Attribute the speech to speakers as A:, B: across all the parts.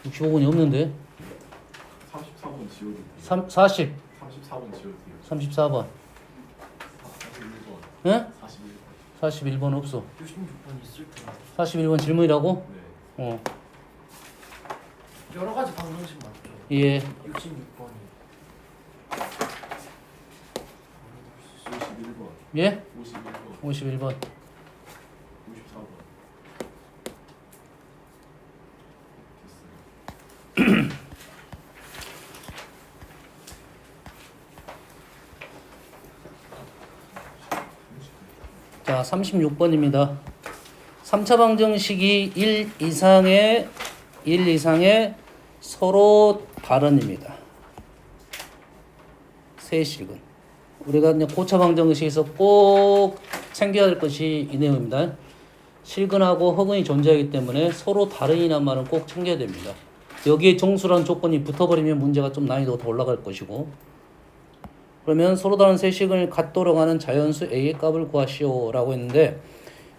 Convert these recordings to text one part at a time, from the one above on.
A: 65번이 없는데.
B: 34번 지워도 돼요.
A: 40.
B: 34번 지워도 돼요.
A: 34번.
B: 41번.
A: 응?
B: 41번.
A: 41번 없어.
C: 66번 있을 텐데.
A: 41번 질문이라고?
B: 네.
A: 어.
C: 여러 가지 방정식 맞죠?
A: 예.
C: 66번이.
B: 51번.
A: 예?
B: 51번.
A: 51번.
B: 54번.
A: 자, 36번입니다. 3차 방정식이 1 이상의 서로 다른입니다. 세 식은. 우리가 그냥 고차 방정식에서 꼭 챙겨야 될 것이 이 내용입니다. 실근하고 허근이 존재하기 때문에 서로 다른이란 말은 꼭 챙겨야 됩니다. 여기에 정수라는 조건이 붙어버리면 문제가 좀 난이도가 더 올라갈 것이고, 그러면 서로 다른 세 식을 갖도록 하는 자연수 A의 값을 구하시오 라고 했는데,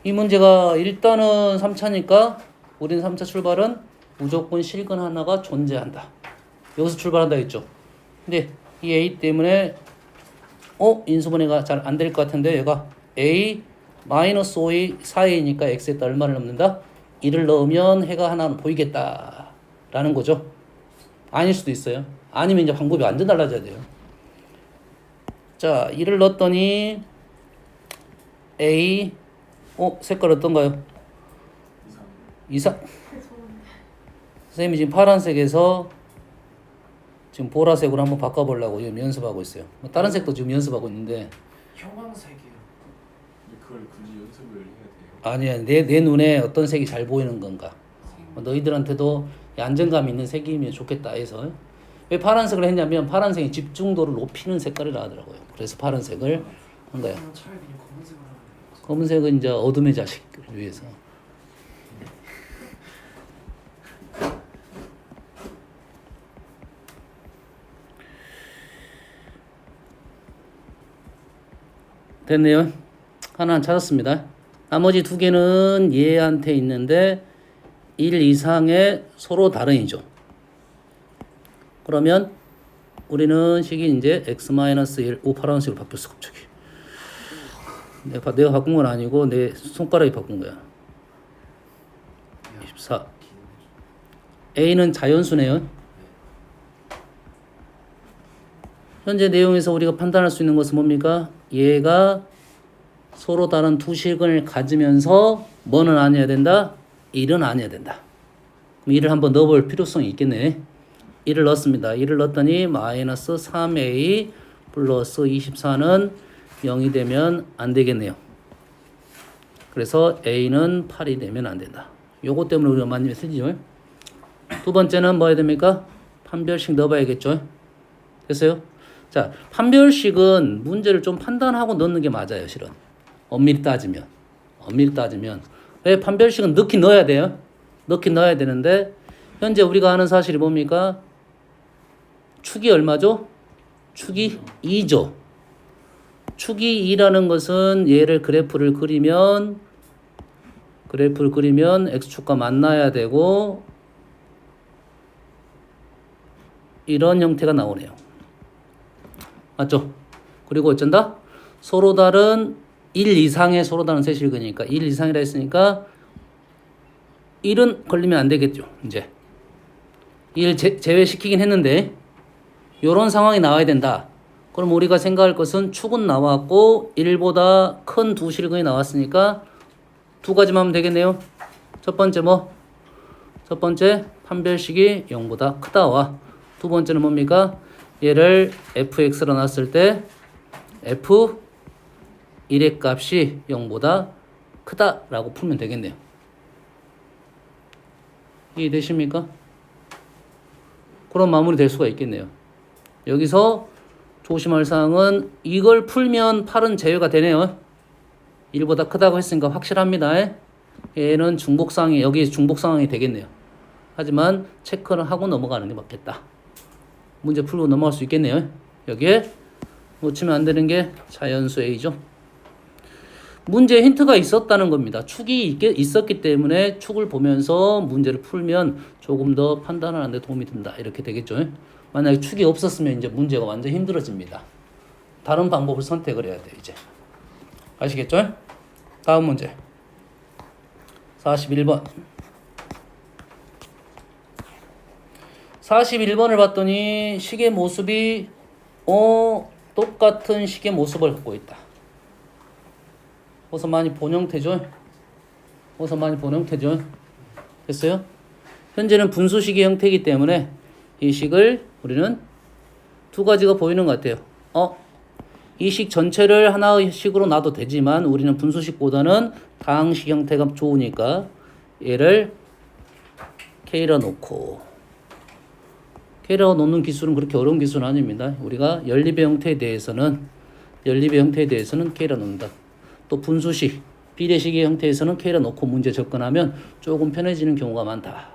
A: 이 문제가 일단은 3차니까 우리는 3차 출발은 무조건 실근 하나가 존재한다. 여기서 출발한다 했죠. 근데 이 A 때문에 인수분해가 잘 안 될 것 같은데, 얘가 A 마이너스 5의 4A니까 X에다 얼마를 넣는다? 1을 넣으면 해가 하나는 보이겠다 라는 거죠. 아닐 수도 있어요. 아니면 이제 방법이 완전 달라져야 돼요. 자, 1을 넣었더니 A 색깔 어떤가요? 이상. 선생님이 지금 파란색에서 지금 보라색으로 한번 바꿔보려고 지금 연습하고 있어요. 다른 색도 지금 연습하고 있는데,
C: 형광색이요.
B: 근데 그걸 굳이 연습을 해야 돼요.
A: 아니야, 내 눈에 어떤 색이 잘 보이는 건가. 너희들한테도 안정감 있는 색이면 좋겠다 해서. 왜 파란색을 했냐면 파란색이 집중도를 높이는 색깔이라 하더라고요. 그래서 파란색을 한 거야.
C: 차라리 그냥 검은색으로 하면 되겠어.
A: 검은색은 이제 어둠의 자식을 위해서. 됐네요. 하나는 찾았습니다. 나머지 두 개는 얘한테 있는데 1 이상의 서로 다른이죠. 그러면 우리는 식이 이제 x-1 파란색으로 바뀌었어 갑자기. 내가 바꾼 건 아니고 내 손가락이 바꾼 거야. 24. A는 자연수네요. 현재 내용에서 우리가 판단할 수 있는 것은 뭡니까? 얘가 서로 다른 두 식을 가지면서 뭐는 아니어야 된다? 1은 아니어야 된다. 그럼 1을 한번 넣어볼 필요성이 있겠네. 1을 넣었습니다. 1을 넣었더니 마이너스 3a 플러스 24는 0이 되면 안 되겠네요. 그래서 a는 8이 되면 안 된다. 요거 때문에 우리가 많이 쓰지요. 두 번째는 뭐 해야 됩니까? 판별식 넣어봐야겠죠. 됐어요? 자, 판별식은 문제를 좀 판단하고 넣는 게 맞아요, 실은. 엄밀히 따지면. 왜 판별식은 넣긴 넣어야 돼요? 넣긴 넣어야 되는데, 현재 우리가 아는 사실이 뭡니까? 축이 얼마죠? 축이 2죠. 축이 2라는 것은 얘를 그래프를 그리면 x축과 만나야 되고, 이런 형태가 나오네요. 맞죠? 그리고 어쩐다? 서로 다른 1 이상의 서로 다른 세실근이니까 1 이상이라 했으니까 1은 걸리면 안 되겠죠. 이제 1 제외시키긴 했는데 이런 상황이 나와야 된다. 그럼 우리가 생각할 것은 축은 나왔고 1보다 큰 두 실근이 나왔으니까 두 가지만 하면 되겠네요. 첫 번째 뭐? 첫 번째 판별식이 0보다 크다와 두 번째는 뭡니까? 얘를 fx로 놨을 때 f1의 값이 0보다 크다라고 풀면 되겠네요. 이해되십니까? 그런 마무리 될 수가 있겠네요. 여기서 조심할 사항은 이걸 풀면 8은 제외가 되네요. 1보다 크다고 했으니까 확실합니다. 얘는 중복상황이, 여기 중복상황이 되겠네요. 하지만 체크를 하고 넘어가는 게 맞겠다. 문제 풀고 넘어갈 수 있겠네요. 여기에 놓치면 안 되는 게 자연수 A죠. 문제에 힌트가 있었다는 겁니다. 있었기 때문에 축을 보면서 문제를 풀면 조금 더 판단하는 데 도움이 된다. 이렇게 되겠죠. 만약에 축이 없었으면 이제 문제가 완전 힘들어집니다. 다른 방법을 선택을 해야 돼요, 이제. 아시겠죠? 다음 문제. 41번. 41번을 봤더니 식의 모습이 똑같은 식의 모습을 갖고 있다. 어서 많이 본 형태죠? 됐어요? 현재는 분수식의 형태이기 때문에 이 식을 우리는 두 가지가 보이는 것 같아요. 이 식 전체를 하나의 식으로 놔도 되지만 우리는 분수식보다는 다항식 형태가 좋으니까 얘를 K라 놓고, K라고 놓는 기술은 그렇게 어려운 기술은 아닙니다. 우리가 연립의 형태에 대해서는 K라 놓는다. 또 분수식, 비례식의 형태에서는 K라 놓고 문제 접근하면 조금 편해지는 경우가 많다.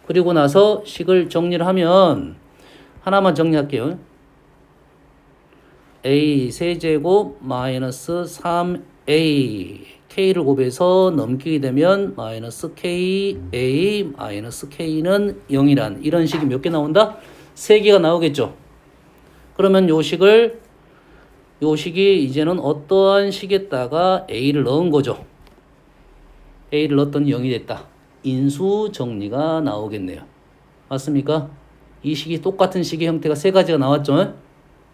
A: 그리고 나서 식을 정리를 하면 하나만 정리할게요. A 세제곱 마이너스 3A K를 곱해서 넘기게 되면 마이너스 KA 마이너스 K는 0이란 이런 식이 몇 개 나온다? 3개가 나오겠죠. 그러면 요 식이 이제는 어떠한 식에다가 A를 넣은 거죠. A를 넣었더니 0이 됐다. 인수 정리가 나오겠네요. 맞습니까? 이 식이 똑같은 식의 형태가 3가지가 나왔죠.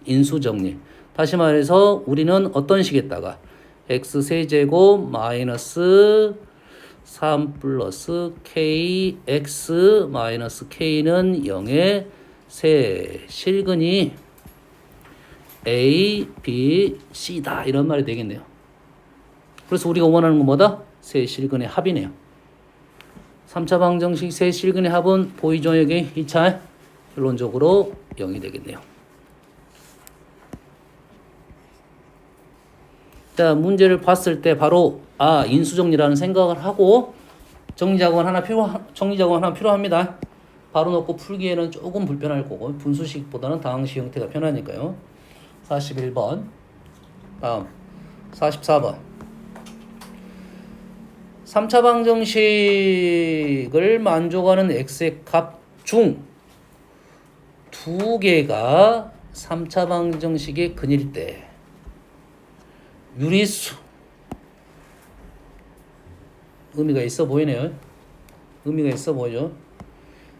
A: 인수 정리. 다시 말해서 우리는 어떤 식에다가 x세제곱 마이너스 3 플러스 kx 마이너스 k는 0의 세 실근이 a, b, c다 이런 말이 되겠네요. 그래서 우리가 원하는 건 뭐다? 세 실근의 합이네요. 3차 방정식 세 실근의 합은 보이죠? 여기 2차 결론적으로 0이 되겠네요. 자, 문제를 봤을 때 바로 인수정리라는 생각을 하고 정리작업은 하나 필요합니다. 바로 넣고 풀기에는 조금 불편할 거고 분수식보다는 다항식 형태가 편하니까요. 41번. 다음 44번. 3차 방정식을 만족하는 x의 값 중 두 개가 3차 방정식의 근일 때 유리수 의미가 있어 보이네요. 의미가 있어 보이죠.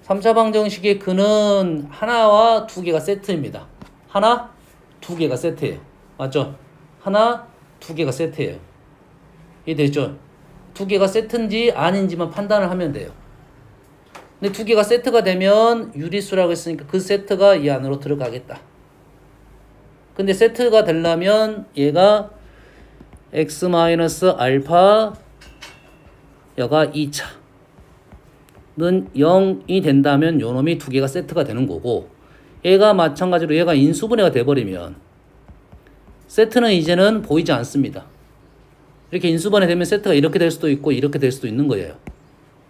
A: 3차 방정식의 근은 하나와 두 개가 세트입니다. 하나, 두 개가 세트예요. 맞죠? 하나, 두 개가 세트예요. 이해되죠? 두 개가 세트인지 아닌지만 판단을 하면 돼요. 근데 두 개가 세트가 되면 유리수라고 했으니까 그 세트가 이 안으로 들어가겠다. 근데 세트가 되려면 얘가 x-알파 여가 2차는 0이 된다면 요 놈이 두 개가 세트가 되는 거고, 얘가 마찬가지로 얘가 인수분해가 돼버리면 세트는 이제는 보이지 않습니다. 이렇게 인수분해 되면 세트가 이렇게 될 수도 있고 이렇게 될 수도 있는 거예요.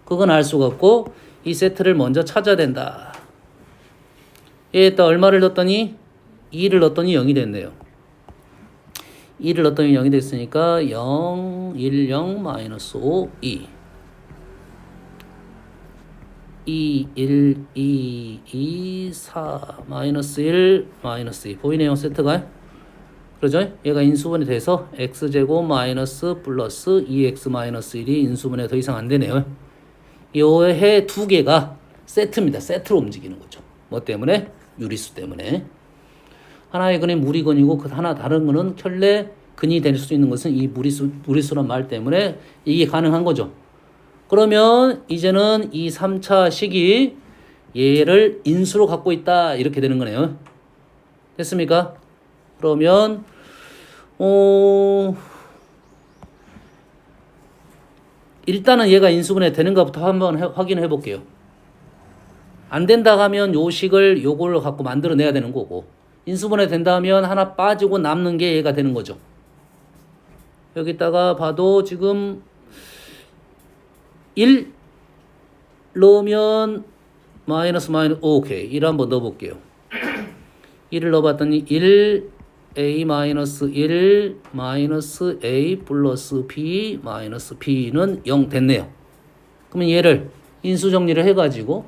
A: 그건 알 수가 없고 이 세트를 먼저 찾아야 된다. 얘에다 얼마를 넣었더니 2를 넣었더니 0이 됐네요. 2를 넣었더니 0이 됐으니까 0, 1, 0, 마이너스 5, 2 2, 1, 2, 2, 4 마이너스 1, 마이너스 2 보이네요 세트가. 그러죠? 얘가 인수분해 돼서 x제곱 마이너스 플러스 2x 마이너스 1이 인수분해 더 이상 안 되네요. 요해 두 개가 세트입니다. 세트로 움직이는 거죠. 뭐 때문에? 유리수 때문에. 하나의 근이 무리근이고 그 하나 다른 근은 켤레 근이 될 수 있는 것은 이 무리수란 말 때문에 이게 가능한 거죠. 그러면 이제는 이 3차 식이 얘를 인수로 갖고 있다 이렇게 되는 거네요. 됐습니까? 그러면 일단은 얘가 인수분해 되는가부터 한번 확인해 볼게요. 안 된다 하면 요 식을 요걸로 갖고 만들어 내야 되는 거고, 인수분해 된다 하면 하나 빠지고 남는 게 얘가 되는 거죠. 여기다가 봐도 지금 1 넣으면 마이너스 오케이. 1 한번 넣어 볼게요. 1을 넣어봤더니 1 a 마이너스 1 마이너스 a 플러스 b 마이너스 b는 0 됐네요. 그러면 얘를 인수정리를 해가지고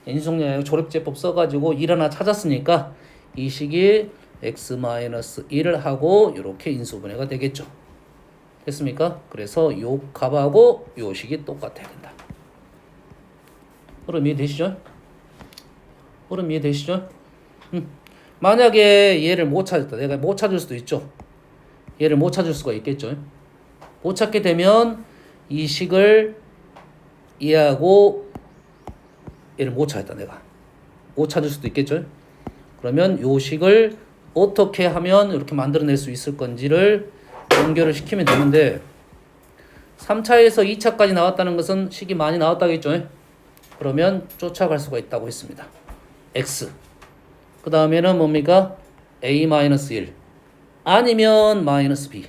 A: 인수정리 조립제법 써가지고 1 하나 찾았으니까 이 식이 x 마이너스 1을 하고 이렇게 인수분해가 되겠죠. 됐습니까? 그래서 요 값하고 요 식이 똑같아야 된다. 그럼 이해되시죠? 그럼 이해되시죠? 만약에 얘를 못 찾았다. 내가 못 찾을 수도 있죠. 얘를 못 찾을 수가 있겠죠. 못 찾게 되면 이 식을 얘하고 얘를 못 찾았다. 내가 못 찾을 수도 있겠죠. 그러면 요 식을 어떻게 하면 이렇게 만들어낼 수 있을 건지를 연결을 시키면 되는데 3차에서 2차까지 나왔다는 것은 식이 많이 나왔다겠죠. 그러면 쫓아갈 수가 있다고 했습니다. x 그 다음에는 뭡니까? a-1 아니면 마이너스 b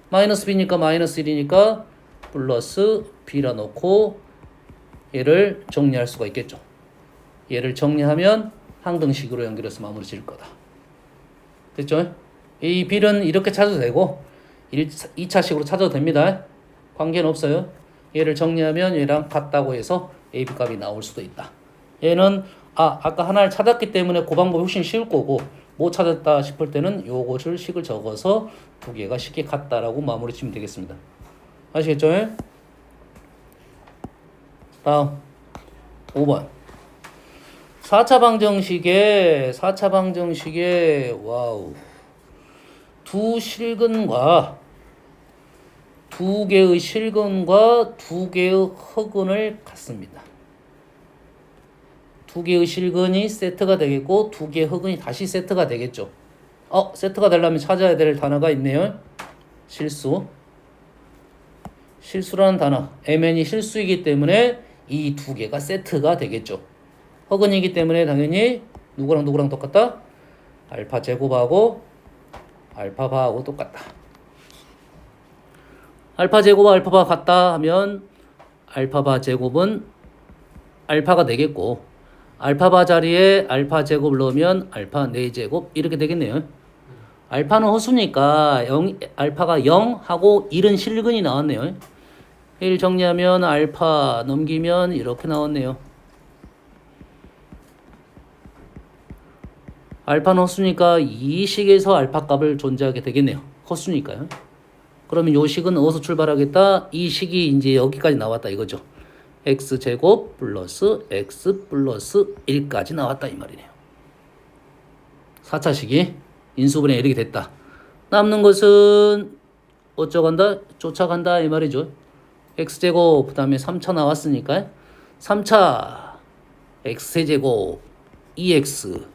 A: 마이너스 b니까 마이너스 1이니까 플러스 b라 놓고 얘를 정리할 수가 있겠죠. 얘를 정리하면 항등식으로 연결해서 마무리 지을 거다. 됐죠? 이 b는 이렇게 찾아도 되고 2차식으로 찾아도 됩니다. 관계는 없어요. 얘를 정리하면 얘랑 같다고 해서 a, b 값이 나올 수도 있다. 얘는 아까 하나를 찾았기 때문에 그 방법이 훨씬 쉬울 거고 못 찾았다 싶을 때는 요것을 식을 적어서 두 개가 식이 같다라고 마무리 치면 되겠습니다. 아시겠죠? 다음 5번 4차 방정식에 와우 두 개의 실근과 두 개의 허근을 갖습니다. 두 개의 실근이 세트가 되겠고 두 개의 허근이 다시 세트가 되겠죠. 세트가 되려면 찾아야 될 단어가 있네요. 실수라는 단어. mn이 실수이기 때문에 이 두 개가 세트가 되겠죠. 허근이기 때문에 당연히 누구랑 똑같다? 알파 제곱하고 알파 바하고 똑같다. 알파 제곱과 알파 바 같다 하면 알파 바 제곱은 알파가 되겠고 알파 바 자리에 알파 제곱을 넣으면 알파 4제곱 이렇게 되겠네요. 알파는 허수니까 알파가 0하고 1은 실근이 나왔네요. 1 정리하면 알파 넘기면 이렇게 나왔네요. 알파는 허수니까 이 식에서 알파 값을 존재하게 되겠네요. 허수니까요. 그러면 요 식은 어디서 출발하겠다? 이 식이 이제 여기까지 나왔다 이거죠. x제곱 플러스 x 플러스 1까지 나왔다 이 말이네요. 4차식이 인수분해 이렇게 됐다. 남는 것은 어쩌간다? 쫓아간다 이 말이죠. x제곱 그 다음에 3차 나왔으니까 3차 x제곱 2x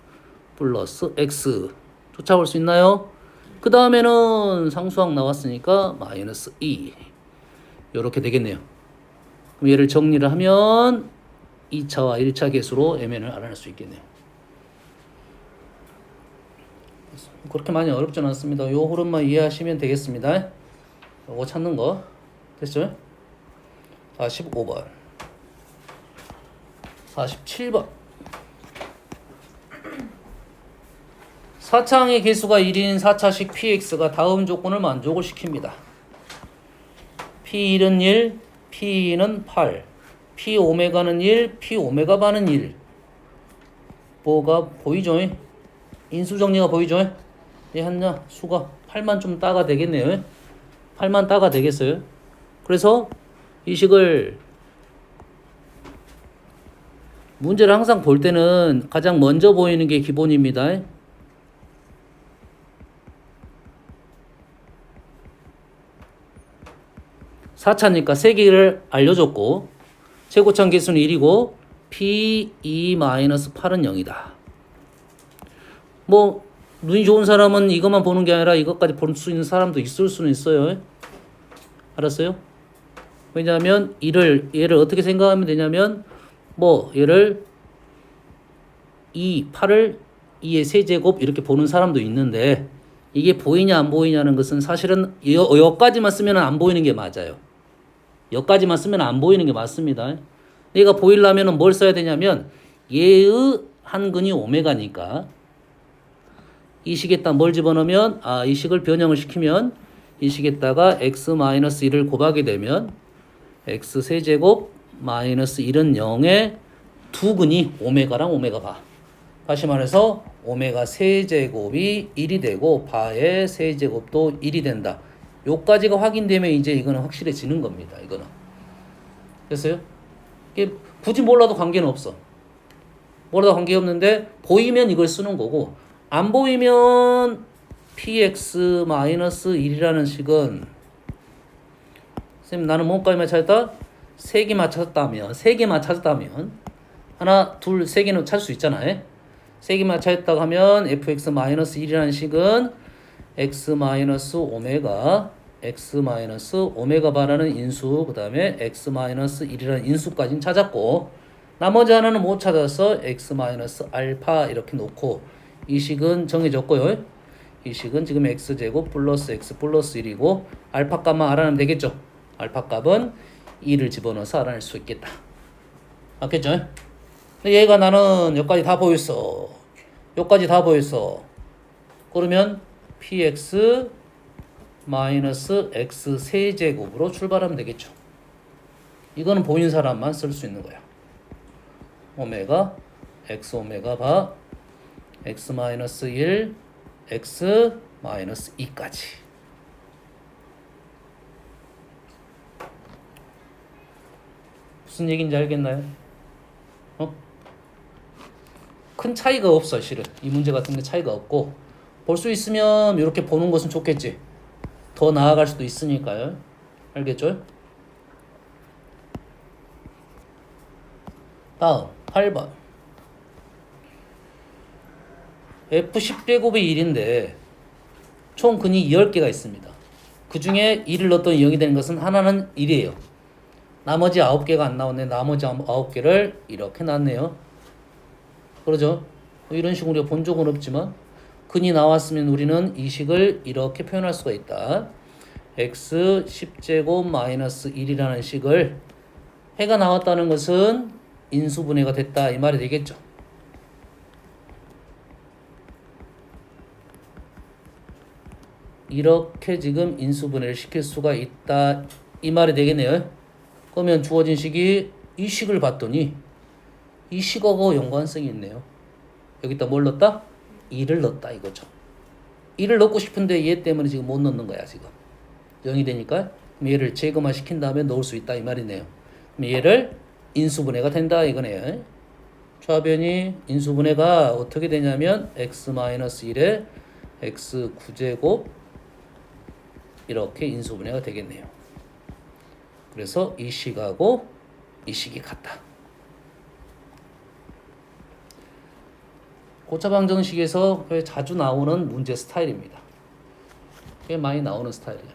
A: 플러스 x 쫓아올 수 있나요? 그 다음에는 상수항 나왔으니까 마이너스 2 이렇게 되겠네요. 그럼 얘를 정리를 하면 2차와 1차 개수로 mn을 알아낼 수 있겠네요. 그렇게 많이 어렵지 않습니다. 요 흐름만 이해하시면 되겠습니다. 요거 찾는 거 됐죠? 45번 47번 4차항의 개수가 1인 4차식 px가 다음 조건을 만족을 시킵니다. p1은 1, p2는 8, p오메가는 1, p오메가 바는 1. 뭐가 보이죠? 인수정리가 보이죠? 얘 한냐 수가 8만 좀 따가 되겠네요. 8만 따가 되겠어요. 그래서 이 식을 문제를 항상 볼 때는 가장 먼저 보이는 게 기본입니다. 4차니까 3개를 알려줬고 최고차항 개수는 1이고 P2-8은 0이다. 뭐 눈이 좋은 사람은 이것만 보는 게 아니라 이것까지 볼 수 있는 사람도 있을 수는 있어요. 알았어요? 왜냐하면 얘를 어떻게 생각하면 되냐면 얘를 8을 2의 세제곱 이렇게 보는 사람도 있는데 이게 보이냐 안 보이냐는 것은 사실은 여기까지만 쓰면 안 보이는 게 맞아요. 여기까지만 쓰면 안 보이는 게 맞습니다. 얘가 보이려면 뭘 써야 되냐면 얘의 한근이 오메가니까 이 식에다 뭘 집어넣으면 이 식을 변형을 시키면 이 식에다가 x-1을 곱하게 되면 x 세제곱 마이너스 1은 0에 두 근이 오메가랑 오메가바. 다시 말해서 오메가 세제곱이 1이 되고 바의 세제곱도 1이 된다. 요까지가 확인되면 이제 이거는 확실해지는 겁니다. 이거는. 됐어요? 이게 굳이 몰라도 관계는 없어. 몰라도 관계없는데 보이면 이걸 쓰는 거고 안 보이면 px-1이라는 식은 선생님 나는 뭔가에만 찾았다? 세 개만 찾았다면 하나, 둘, 세 개는 찾을 수 있잖아요. 세 개만 찾았다고 하면 fx-1이라는 식은 x-오메가 바라는 인수 그 다음에 x-1이라는 인수까지는 찾았고 나머지 하나는 못 찾아서 x-알파 이렇게 놓고 이 식은 정해졌고요. 이 식은 지금 x제곱 플러스 x 플러스 1이고 알파 값만 알아내면 되겠죠. 알파 값은 2를 집어넣어서 알아낼 수 있겠다. 맞겠죠? 근데 얘가 나는 여기까지 다 보였어. 여기까지 다 보였어. 그러면 px 마이너스 x 세제곱으로 출발하면 되겠죠. 이거는 보인 사람만 쓸 수 있는 거야. 오메가 x 오메가 바 x 마이너스 1 x 마이너스 2까지. 무슨 얘기인지 알겠나요? 큰 차이가 없어. 실은 이 문제 같은 게 차이가 없고 볼 수 있으면 이렇게 보는 것은 좋겠지. 더 나아갈 수도 있으니까요. 알겠죠? 다음 8번 F10제곱이 1인데 총 근이 10개가 있습니다. 그 중에 1을 넣었더니 0이 되는 것은 하나는 1이에요. 나머지 9개가 안 나오네. 나머지 9개를 이렇게 놨네요. 그러죠? 이런 식으로 우리가 본 적은 없지만 근이 나왔으면 우리는 이 식을 이렇게 표현할 수가 있다. x 10제곱 마이너스 1이라는 식을 해가 나왔다는 것은 인수분해가 됐다 이 말이 되겠죠. 이렇게 지금 인수분해를 시킬 수가 있다 이 말이 되겠네요. 그러면 주어진 식이 이 식을 봤더니 이 식하고 연관성이 있네요. 여기다 뭘 넣었다? 2를 넣었다 이거죠. 2를 넣고 싶은데 얘 때문에 지금 못 넣는 거야 지금. 0이 되니까 얘를 제거만 시킨 다음에 넣을 수 있다 이 말이네요. 얘를 인수분해가 된다 이거네요. 좌변이 인수분해가 어떻게 되냐면 x-1에 x9제곱 이렇게 인수분해가 되겠네요. 그래서 이 식하고 이 식이 같다. 고차방정식에서 자주 나오는 문제 스타일입니다. 꽤 많이 나오는 스타일이에요.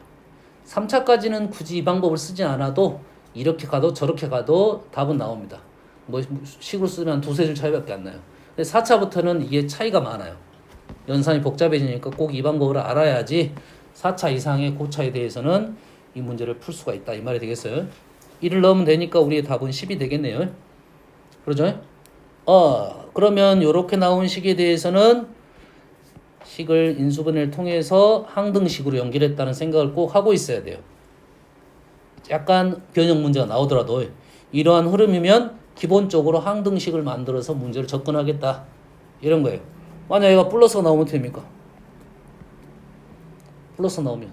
A: 3차까지는 굳이 이 방법을 쓰지 않아도 이렇게 가도 저렇게 가도 답은 나옵니다. 뭐 식으로 쓰면 두세 줄 차이밖에 안 나요. 근데 4차부터는 이게 차이가 많아요. 연산이 복잡해지니까 꼭 이 방법을 알아야지 4차 이상의 고차에 대해서는 이 문제를 풀 수가 있다 이 말이 되겠어요. 1을 넣으면 되니까 우리의 답은 10이 되겠네요. 그러죠? 그러면 이렇게 나온 식에 대해서는 식을 인수분해를 통해서 항등식으로 연결했다는 생각을 꼭 하고 있어야 돼요. 약간 변형 문제가 나오더라도 이러한 흐름이면 기본적으로 항등식을 만들어서 문제를 접근하겠다 이런 거예요. 만약 얘가 플러스가 나오면 됩니까? 플러스 나오면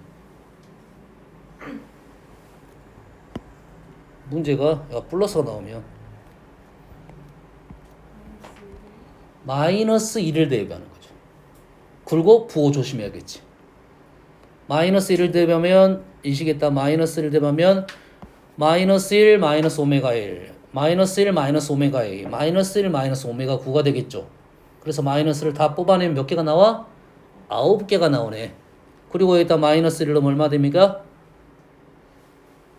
A: 문제가 얘가 플러스가 나오면 마이너스 1을 대입하는 거죠. 그리고 부호 조심해야겠지. 마이너스 1을 대입하면 이 식에다 마이너스 1을 대입하면 마이너스 1 마이너스 오메가 1 마이너스 1 마이너스 오메가 2 마이너스 1 마이너스 오메가 9가 되겠죠. 그래서 마이너스를 다 뽑아내면 몇 개가 나와? 9개가 나오네. 그리고 여기다 마이너스 1을 넣으면 얼마 됩니까?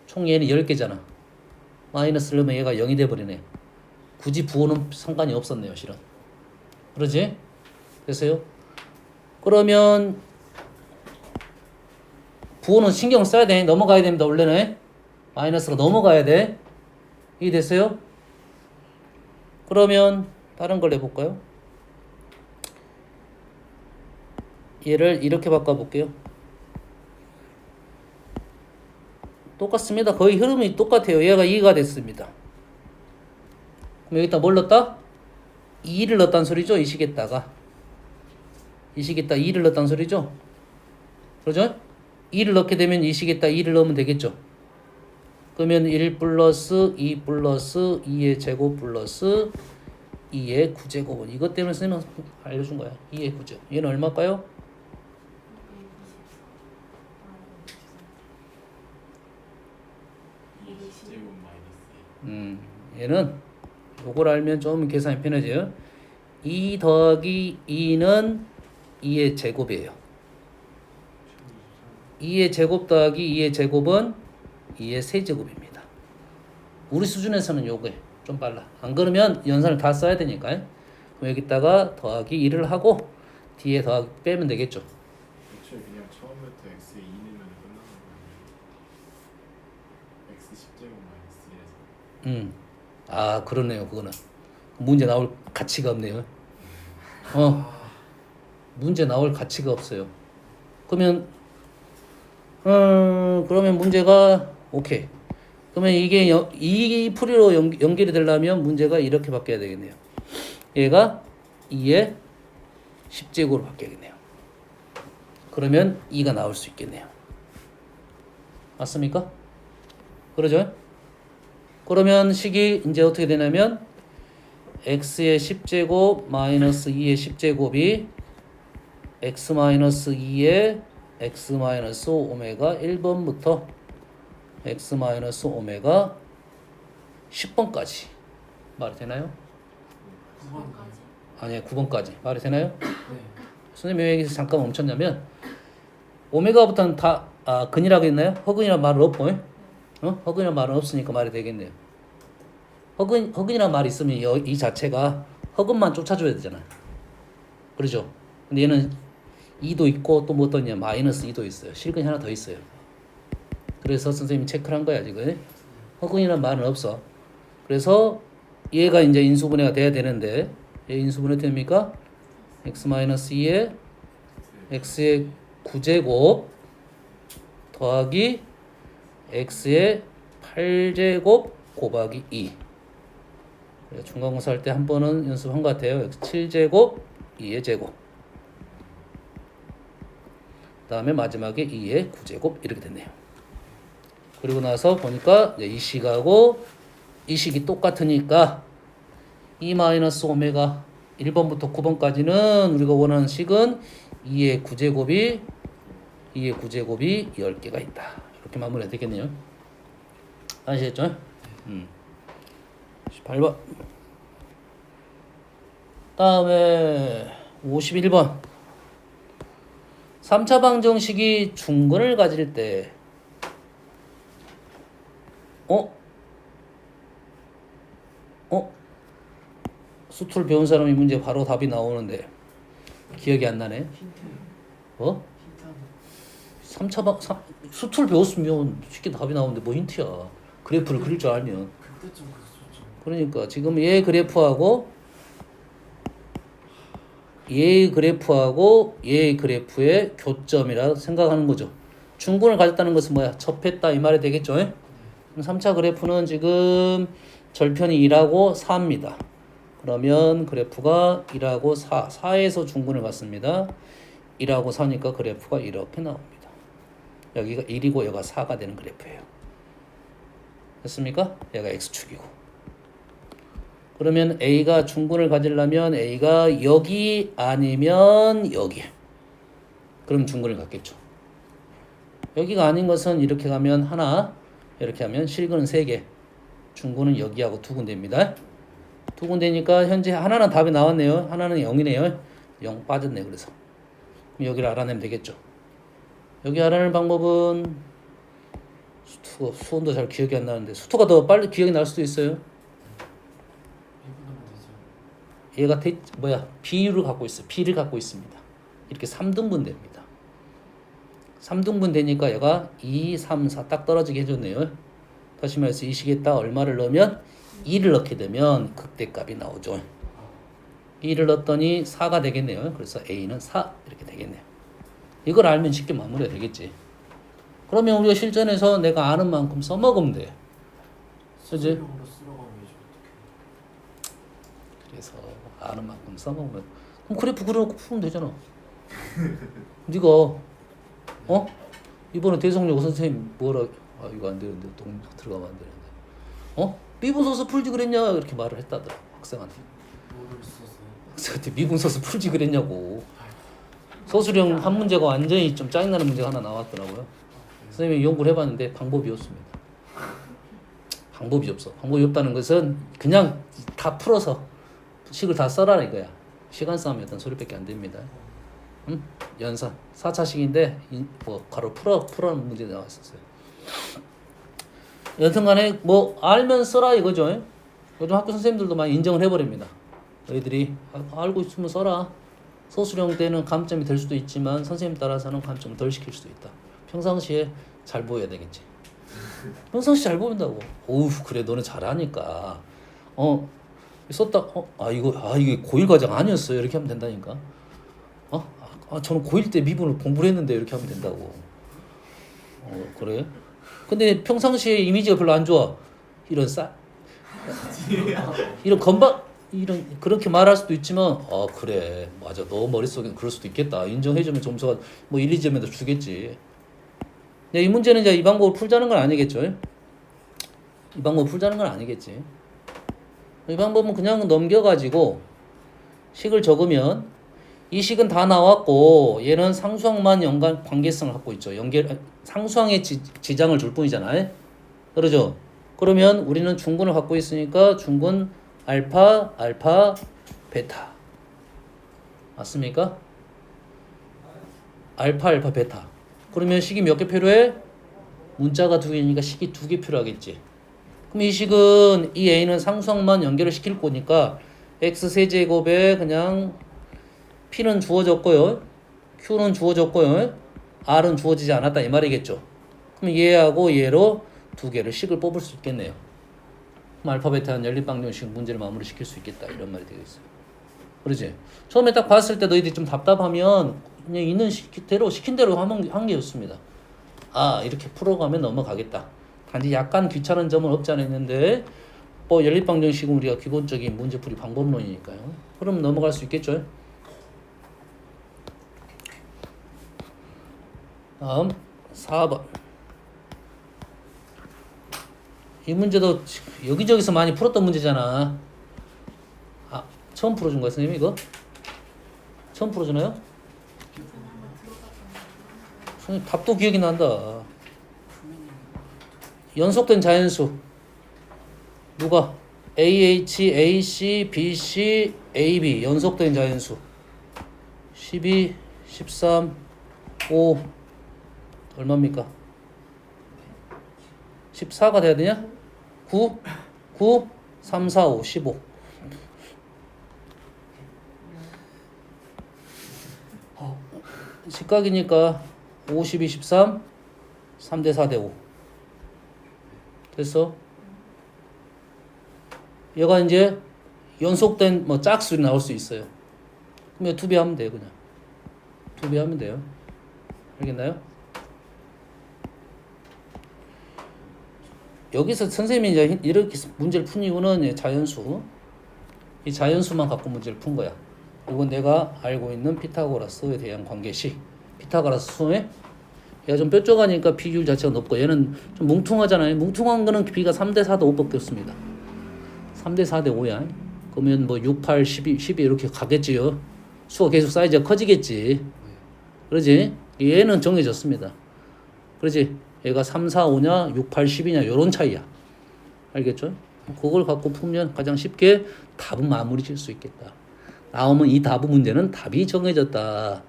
A: 총 얘는 10개잖아. 마이너스를 넣으면 얘가 0이 돼버리네. 굳이 부호는 상관이 없었네요 실은. 그러지? 됐어요? 그러면 부호는 신경 써야 돼. 넘어가야 됩니다. 원래는 마이너스가 넘어가야 돼. 이해 됐어요? 그러면 다른 걸 해볼까요? 얘를 이렇게 바꿔볼게요. 똑같습니다. 거의 흐름이 똑같아요. 얘가 2가 됐습니다. 그럼 여기다 뭘 넣었다? 2를 넣었다는 소리죠. 이 식에다가 2를 넣었다는 소리죠. 그러죠? 2를 넣게 되면 이 식에다 2를 넣으면 되겠죠. 그러면 1 플러스 2 플러스 2의 제곱 플러스 2의 9제곱은 이것 때문에 선생님은 알려준 거야. 2의 9제곱. 얘는 얼마일까요?
B: 제곱 마이너스
A: 얘는 요걸 알면 좀 계산이 편해져요. 2 더하기 2는 2의 제곱이에요. 2의 제곱 더하기 2의 제곱은 2의 세제곱입니다. 우리 수준에서는 요게 좀 빨라. 안 그러면 연산을 다 써야 되니까. 그럼 여기다가 더하기 1을 하고 뒤에 더하기 빼면 되겠죠.
B: 애초에 그냥 처음부터 x에 2 내면 끝나는 거예요. x 10제곱 마이너스 1에서
A: 아, 그러네요. 그거는 문제 나올 가치가 없네요. 문제 나올 가치가 없어요. 그러면 그러면 문제가 오케이. 그러면 이게 이 풀이로 연결이 되려면 문제가 이렇게 바뀌어야 되겠네요. 얘가 2의 10제곱으로 바뀌어야겠네요. 그러면 2가 나올 수 있겠네요. 맞습니까? 그러죠? 그러면 식이 이제 어떻게 되냐면 x의 10제곱 마이너스 2의 10제곱이 x 마이너스 2의 x 마이너스 오메가 1번부터 x 마이너스 오메가 10번까지 말이 되나요?
C: 9번까지.
A: 아니요, 9번까지 말이 되나요?
C: 네.
A: 선생님이 왜 여기서 잠깐 멈췄냐면 오메가부터는 다 근이라고 했나요? 허근이란 말은 없고 허근이란 말은 없으니까 말이 되겠네요. 허근이란 말이 있으면 이 자체가 허근만 쫓아줘야 되잖아요. 그러죠? 근데 얘는 2도 있고 또 뭐 어떠냐 마이너스 2도 있어요. 실근이 하나 더 있어요. 그래서 선생님이 체크를 한 거야 지금. 허근이란 말은 없어. 그래서 얘가 이제 인수분해가 돼야 되는데 얘 인수분해 됩니까? x-2에 x의 9제곱 더하기 x의 8제곱 곱하기 2. 중간고사 할 때 한 번은 연습한 것 같아요. x 7제곱 2의 제곱. 그 다음에 마지막에 2의 9제곱 이렇게 됐네요. 그리고 나서 보니까 이 식하고 이 식이 똑같으니까 2 마이너스 오메가 1번부터 9번까지는 우리가 원하는 식은 2의 9제곱이 10개가 있다. 이렇게 마무리가 되겠네요. 아시겠죠? 18번. 다음에 51번. 3차 방정식이 중근을 가질 때 수투를 배운 사람이 문제 바로 답이 나오는데 기억이 안 나네.
C: 힌트.
A: 어?
C: 힌트 하나.
A: 수투를 배웠으면 쉽게 답이 나오는데 뭐 힌트야. 그래프를 그릴 줄 알면.
C: 그때쯤 그랬었죠.
A: 그러니까 지금 얘 그래프하고 얘의 그래프의 교점이라 생각하는 거죠. 중근을 가졌다는 것은 뭐야? 접했다 이 말이 되겠죠. 그럼 3차 그래프는 지금 절편이 1하고 4입니다. 그러면 그래프가 1하고 4에서 중근을 갔습니다. 1하고 4니까 그래프가 이렇게 나옵니다. 여기가 1이고 여기가 4가 되는 그래프예요. 됐습니까? 얘가 X축이고. 그러면 A가 중근을 가지려면 A가 여기 아니면 여기. 그럼 중근을 갖겠죠. 여기가 아닌 것은 이렇게 가면 하나, 이렇게 하면 실근은 3개. 중근은 여기하고 2군데입니다. 2군데니까 현재 하나는 답이 나왔네요. 하나는 0이네요. 0 빠졌네. 그래서 그럼 여기를 알아내면 되겠죠. 여기 알아내는 방법은 수원도 잘 기억이 안 나는데 수투가 더 빨리 기억이 날 수도 있어요.
C: 미분하면 되죠.
A: 얘가 비율을 갖고 있어요. B를 갖고 있습니다. 이렇게 3등분 됩니다. 3등분 되니까 얘가 2, 3, 4 딱 떨어지게 해줬네요. 다시 말해서 이 식에다 얼마를 넣으면 2를 넣게 되면 극대값이 나오죠. 2를 넣었더니 4가 되겠네요. 그래서 A는 4 이렇게 되겠네요. 이걸 알면 쉽게 마무리가 되겠지. 그러면 우리가 실전에서 내가 아는 만큼 써먹으면 돼. 그지?
C: 수술용으로 쓰러 가면 이제 어떡해.
A: 그래서 아는 만큼 써먹으면 그럼 그래프 그려놓고 풀면 되잖아. 네가 어? 이번에 대성여고 선생님 뭐라 이거 안 되는데 또 들어가면 안 되는데 미분소수 풀지 그랬냐 이렇게 말을 했다더라 학생한테.
C: 뭐를 썼어요?
A: 학생한테 미분소수 풀지 그랬냐고. 소수령 한 문제가 완전히 좀 짜증나는 문제가 하나 나왔더라고요. 선생님이 연구를 해봤는데 방법이 없습니다. 방법이 없어. 방법이 없다는 것은 그냥 다 풀어서 식을 다 써라 이거야. 시간 싸움이었던 소리밖에 안 됩니다. 응? 연산 4차식인데 뭐 가로 풀어는 문제 나왔었어요. 여튼간에 뭐 알면 써라 이거죠. 요즘 학교 선생님들도 많이 인정을 해버립니다. 너희들이 알고 있으면 써라. 소수령 때는 감점이 될 수도 있지만 선생님 따라서는 감점을 덜 시킬 수도 있다. 평상시에 잘 보여야 되겠지. 평상시 잘 보인다고. 오우 그래 너는 잘하니까. 썼다. 이게 고1 과정 아니었어요. 이렇게 하면 된다니까. 저는 고1 때 미분을 공부를 했는데 이렇게 하면 된다고. 그래? 근데 평상시에 이미지가 별로 안 좋아. 이런 이런 그렇게 말할 수도 있지만 그래 맞아 너 머릿속엔 그럴 수도 있겠다 인정해주면 점수가 뭐 1, 2점에도 주겠지. 이 문제는 이제 이 방법을 풀자는 건 아니겠죠. 이 방법을 풀자는 건 아니겠지. 이 방법은 그냥 넘겨가지고 식을 적으면 이 식은 다 나왔고 얘는 상수항만 연관 관계성을 갖고 있죠. 상수항에 지장을 줄 뿐이잖아요. 그러죠. 그러면 우리는 중근을 갖고 있으니까 중근 알파, 베타. 맞습니까? 알파, 베타. 그러면 식이 몇 개 필요해? 문자가 2개니까 식이 2개 필요하겠지. 그럼 이 식은 이 A는 상수항만 연결을 시킬 거니까 X세제곱에 그냥 P는 주어졌고요. Q는 주어졌고요. R은 주어지지 않았다 이 말이겠죠. 그럼 얘하고 얘로 2개를 식을 뽑을 수 있겠네요. 그럼 알파 베타는 연립방정식 문제를 마무리 시킬 수 있겠다 이런 말이 되겠어요. 그러지? 처음에 딱 봤을 때 너희들이 좀 답답하면 그냥 있는 대로 시킨 대로 한 게 좋습니다. 이렇게 풀어가면 넘어가겠다. 단지 약간 귀찮은 점은 없지 않아 있는데 뭐 연립방정식은 우리가 기본적인 문제풀이 방법론이니까요. 그럼 넘어갈 수 있겠죠? 다음 4번. 이 문제도 여기저기서 많이 풀었던 문제잖아. 처음 풀어준 거야 선생님 이거? 처음 풀어주나요? 선생님 답도 기억이 난다. 연속된 자연수 누가? AH, AC, BC, AB 연속된 자연수 12, 13, 5 얼마입니까? 14가 돼야 되냐? 9, 3, 4, 5, 15 직각이니까 5, 12, 13 3대 4대 5 됐어? 얘가 이제 연속된 뭐 짝수로 나올 수 있어요. 그럼 2배 하면 돼요 그냥 2배 하면 돼요. 알겠나요? 여기서 선생님이 이제 이렇게 문제를 푼 이유는 자연수 이 자연수만 갖고 문제를 푼 거야. 이건 내가 알고 있는 피타고라스에 대한 관계식 피타고라스 수에 얘가 좀 뾰족하니까 비율 자체가 높고 얘는 좀 뭉퉁하잖아요. 뭉퉁한 거는 B가 3대 4대 5밖에 없습니다. 3대 4대 5야. 그러면 뭐 6, 8, 12 이렇게 가겠지요. 수가 계속 사이즈가 커지겠지. 그러지? 얘는 정해졌습니다. 그러지? 얘가 3, 4, 5냐 6, 8, 10이냐 요런 차이야. 알겠죠? 그걸 갖고 풀면 가장 쉽게 답은 마무리 질 수 있겠다. 나오면 이 답의 문제는 답이 정해졌다.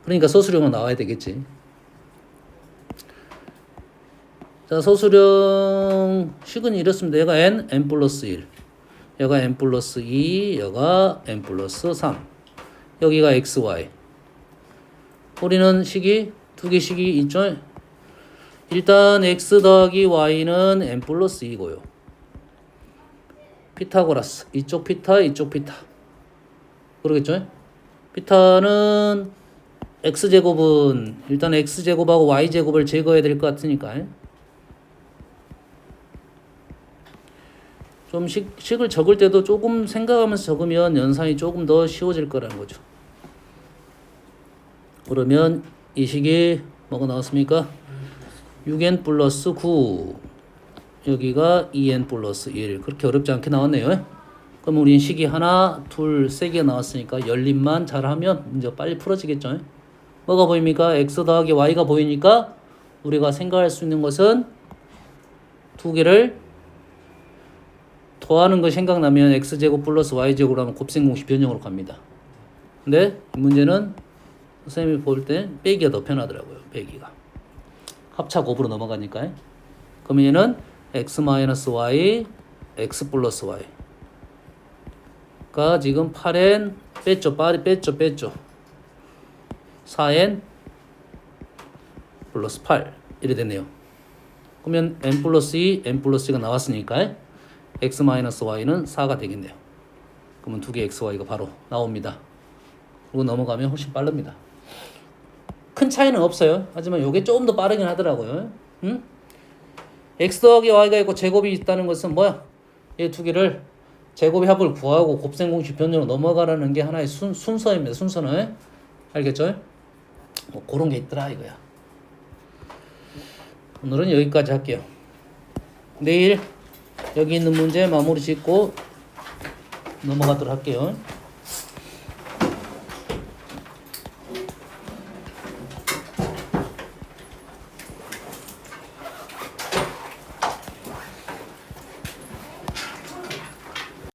A: 그러니까 소수령은 나와야 되겠지. 자, 소수령 식은 이렇습니다. 얘가 n 플러스 1. 얘가 n 플러스 2. 얘가 n 플러스 3. 여기가 x, y. 우리는 식이 2개 식이 있죠. 일단 x 더하기 y는 n 플러스 2고요. 피타고라스. 이쪽 피타, 이쪽 피타. 그러겠죠? 피타는 x제곱은 일단 x제곱하고 y제곱을 제거해야 될 것 같으니까 좀 식을 적을 때도 조금 생각하면서 적으면 연산이 조금 더 쉬워질 거라는 거죠. 그러면 이 식이 뭐가 나왔습니까? 6n 플러스 9 여기가 2n 플러스 1 그렇게 어렵지 않게 나왔네요. 그럼 우린 식이 하나, 둘, 세 개가 나왔으니까 열림만 잘하면 문제 빨리 풀어지겠죠. 뭐가 보입니까? x 더하기 y가 보이니까 우리가 생각할 수 있는 것은 두 개를 더하는 거 생각나면 x제곱 플러스 y제곱으로 하면 곱셈공식 변형으로 갑니다. 근데 문제는 선생님이 볼 때 빼기가 더 편하더라고요. 빼기가. 합차 곱으로 넘어가니까. 그러면 얘는 x-y, x 플러스 y가 지금 8n 뺐죠. 뺐죠. 4n 플러스 8 이래 됐네요. 그러면 n 플러스 2, n 플러스 2가 나왔으니까 x-y는 4가 되겠네요. 그러면 두 개 xy가 바로 나옵니다. 그리고 넘어가면 훨씬 빠릅니다. 큰 차이는 없어요. 하지만 이게 조금 더 빠르긴 하더라고요. x 더하기 y가 있고 제곱이 있다는 것은 뭐야? 이 두 개를 제곱의 합을 구하고 곱셈공식 변형으로 넘어가라는 게 하나의 순서입니다. 순서는 알겠죠? 뭐 그런 게 있더라 이거야. 오늘은 여기까지 할게요. 내일 여기 있는 문제 마무리 짓고 넘어가도록 할게요.